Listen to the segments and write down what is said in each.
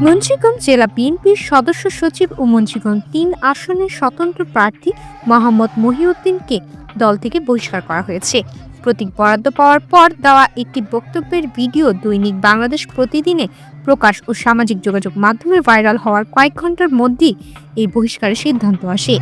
মুন্সিগঞ্জ জেলা বিএনপির সদস্য সচিব ও মুন্সিগঞ্জ ৩ আসনের স্বতন্ত্র প্রার্থী মোহাম্মদ মহিউদ্দিনকে দল থেকে বহিষ্কার করা হয়েছে। প্রতীক বরাদ্দ পাওয়ার পর দেওয়া একটি বক্তব্যের ভিডিও দৈনিক বাংলাদেশ প্রতিদিনে প্রকাশ ও সামাজিক যোগাযোগ মাধ্যমে ভাইরাল হওয়ার কয়েক ঘন্টার মধ্যেই এই বহিষ্কারের সিদ্ধান্ত আসে।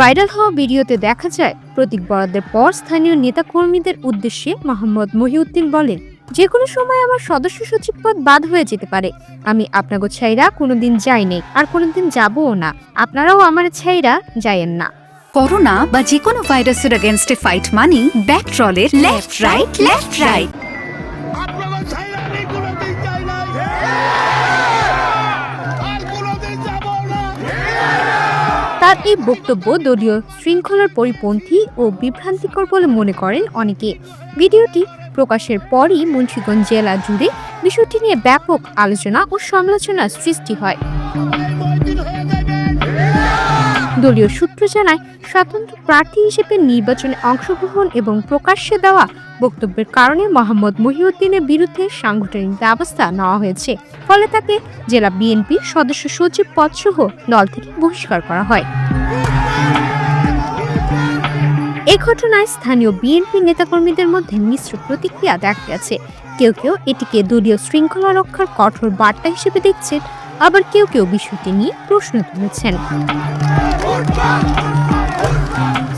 ভাইরাল হওয়া ভিডিওতে দেখা যায়, প্রতীক বরাদ্দের পর স্থানীয় নেতাকর্মীদের উদ্দেশ্যে মোহাম্মদ মহিউদ্দিন বলেন, যে কোনো সময় আমার সদস্য সচিব পদ বাদ হয়ে যেতে পারে। আমি আপনাকে ছাইরা কোনোদিন যাই নাই, আর কোনোদিন যাবও না। আপনারাও আমার ছাইরা যায়েন না। করোনা বা যে কোনো ভাইরাসের এগেইনস্টে ফাইট মানি ব্যাকট্রলের লেফট রাইট। তার এই বক্তব্য দলীয় শৃঙ্খলার পরিপন্থী ও বিভ্রান্তিকর বলে মনে করেন অনেকে। ভিডিওটি প্রকাশের পরই মুন্সিগঞ্জ জেলা জুড়ে বিষয়টি নিয়ে ব্যাপক আলোচনা ও সমালোচনার সৃষ্টি হয়। দলীয় সূত্র জানায়, স্বতন্ত্র প্রার্থী হিসেবে নির্বাচনে অংশগ্রহণ এবং প্রকাশ্যে দেওয়া বক্তব্যের কারণে মোহাম্মদ মহিউদ্দিনের বিরুদ্ধে সাংগঠনিক ব্যবস্থা নেওয়া হয়েছে। ফলে তাকে জেলা বিএনপির সদস্য সচিব পদসহ দল থেকে বহিষ্কার করা হয়। এই ঘটনায় স্থানীয় বিএনপি নেতাকর্মীদের মধ্যে মিশ্র প্রতিক্রিয়া দেখা গেছে। কেউ কেউ এটিকে দলীয় শৃঙ্খলা রক্ষার কঠোর বার্তা হিসেবে দেখছেন, আবার কেউ কেউ বিষয়টি নিয়ে প্রশ্ন তুলেছেন।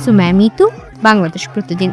সুমাইয়া মিতু, বাংলাদেশ প্রতিদিন।